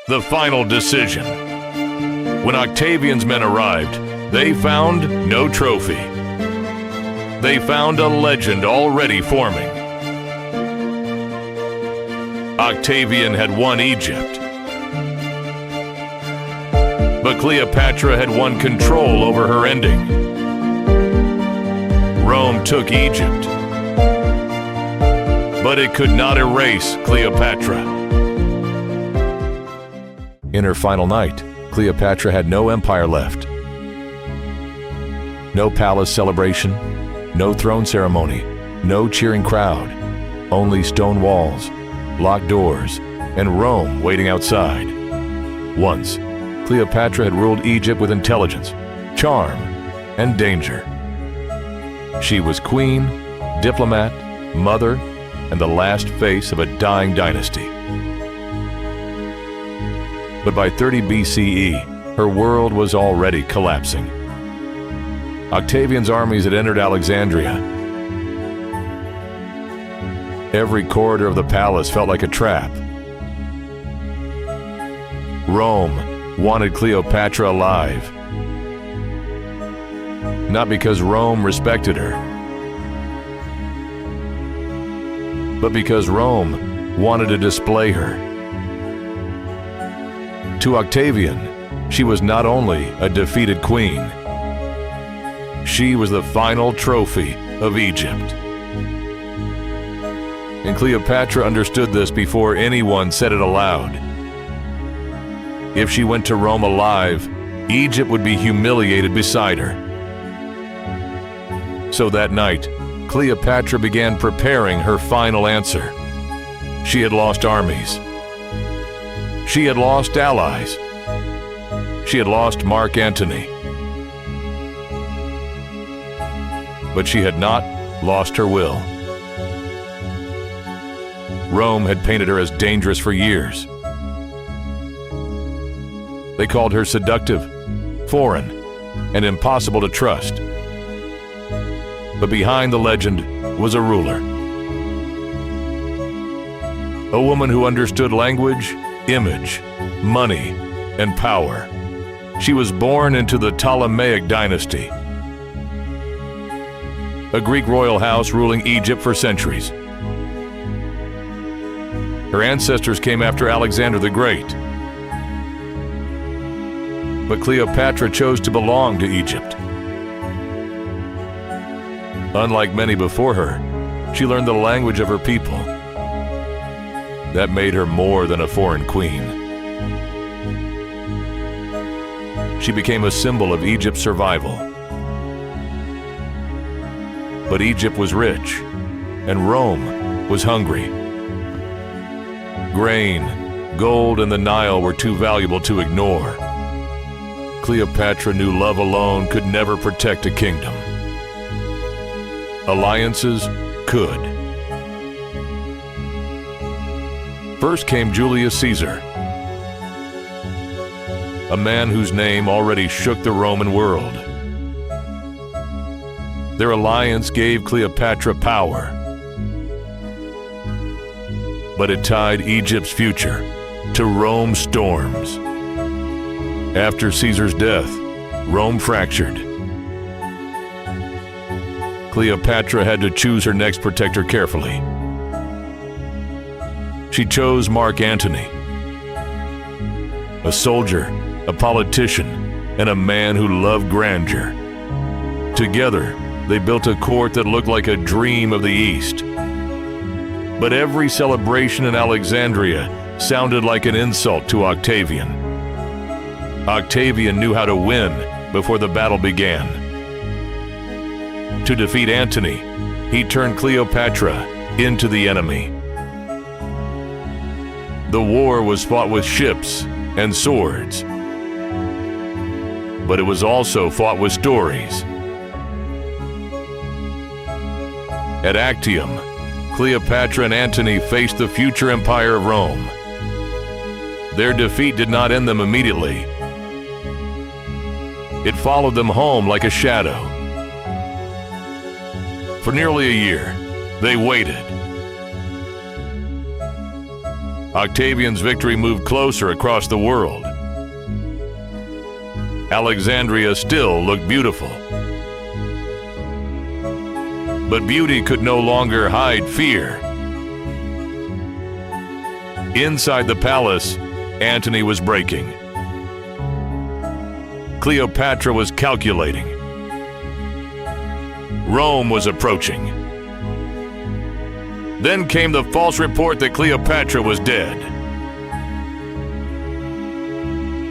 The final decision. When Octavian's men arrived, they found no trophy. They found a legend already forming. Octavian had won Egypt, but Cleopatra had won control over her ending. Rome took Egypt, but it could not erase Cleopatra. In her final night, Cleopatra had no empire left. No palace celebration, no throne ceremony, no cheering crowd, only stone walls, locked doors, and Rome waiting outside. Once, Cleopatra had ruled Egypt with intelligence, charm, and danger. She was queen, diplomat, mother, and the last face of a dying dynasty. But by 30 BCE, her world was already collapsing. Octavian's armies had entered Alexandria. Every corridor of the palace felt like a trap. Rome wanted Cleopatra alive. Not because Rome respected her, but because Rome wanted to display her. To Octavian, she was not only a defeated queen, she was the final trophy of Egypt. And Cleopatra understood this before anyone said it aloud. If she went to Rome alive, Egypt would be humiliated beside her. So that night, Cleopatra began preparing her final answer. She had lost armies. She had lost allies. She had lost Mark Antony. But she had not lost her will. Rome had painted her as dangerous for years. They called her seductive, foreign, and impossible to trust. But behind the legend was a ruler. A woman who understood language, image, money, and power. She was born into the Ptolemaic dynasty, a Greek royal house ruling Egypt for centuries. Her ancestors came after Alexander the Great. But Cleopatra chose to belong to Egypt. Unlike many before her, she learned the language of her people. That made her more than a foreign queen. She became a symbol of Egypt's survival. But Egypt was rich, and Rome was hungry. Grain, gold, and the Nile were too valuable to ignore. Cleopatra knew love alone could never protect a kingdom. Alliances could. First came Julius Caesar, a man whose name already shook the Roman world. Their alliance gave Cleopatra power, but it tied Egypt's future to Rome's storms. After Caesar's death, Rome fractured. Cleopatra had to choose her next protector carefully. She chose Mark Antony, a soldier, a politician, and a man who loved grandeur. Together, they built a court that looked like a dream of the East. But every celebration in Alexandria sounded like an insult to Octavian. Octavian knew how to win before the battle began. To defeat Antony, he turned Cleopatra into the enemy. The war was fought with ships and swords, but it was also fought with stories. At Actium, Cleopatra and Antony faced the future empire of Rome. Their defeat did not end them immediately. It followed them home like a shadow. For nearly a year, they waited. Octavian's victory moved closer across the world. Alexandria still looked beautiful. But beauty could no longer hide fear. Inside the palace, Antony was breaking. Cleopatra was calculating. Rome was approaching. Then came the false report that Cleopatra was dead.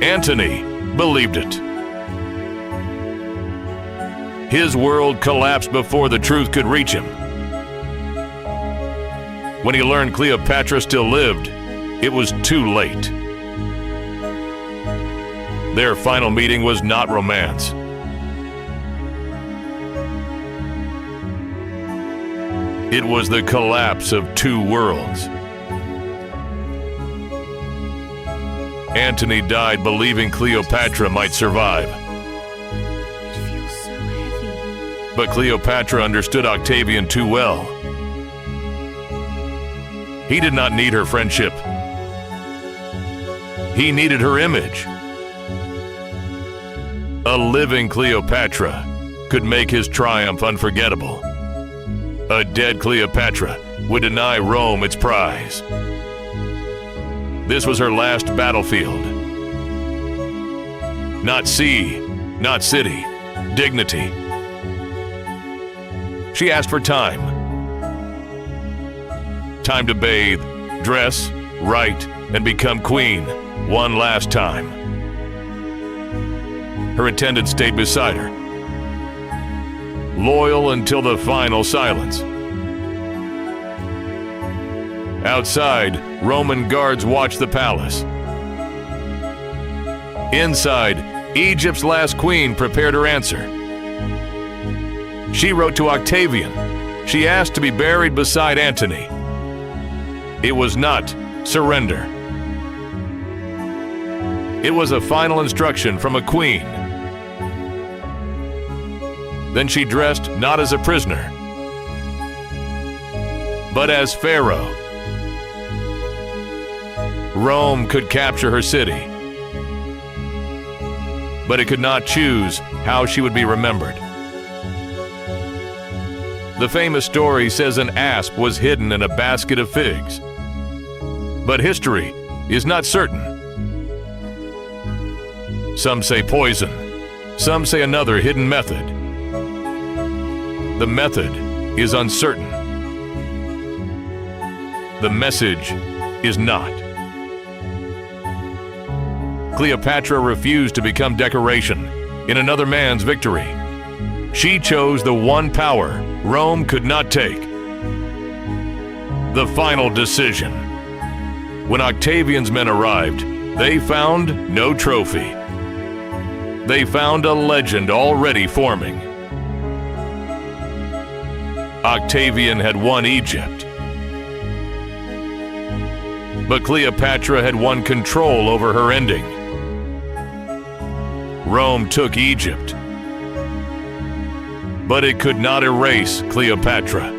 Antony believed it. His world collapsed before the truth could reach him. When he learned Cleopatra still lived, it was too late. Their final meeting was not romance. It was the collapse of two worlds. Antony died believing Cleopatra might survive. It feels so heavy. But Cleopatra understood Octavian too well. He did not need her friendship. He needed her image. A living Cleopatra could make his triumph unforgettable. A dead Cleopatra would deny Rome its prize. This was her last battlefield. Not sea, not city, dignity. She asked for time. Time to bathe, dress, write, and become queen one last time. Her attendant stayed beside her, loyal until the final silence. Outside, Roman guards watched the palace. Inside, Egypt's last queen prepared her answer. She wrote to Octavian. She asked to be buried beside Antony. It was not surrender. It was a final instruction from a queen. Then she dressed not as a prisoner, but as Pharaoh. Rome could capture her city, but it could not choose how she would be remembered. The famous story says an asp was hidden in a basket of figs. But history is not certain. Some say poison, some say another hidden method. The method is uncertain. The message is not. Cleopatra refused to become decoration in another man's victory. She chose the one power Rome could not take. The final decision. When Octavian's men arrived, they found no trophy. They found a legend already forming. Octavian had won Egypt, but Cleopatra had won control over her ending. Rome took Egypt, but it could not erase Cleopatra.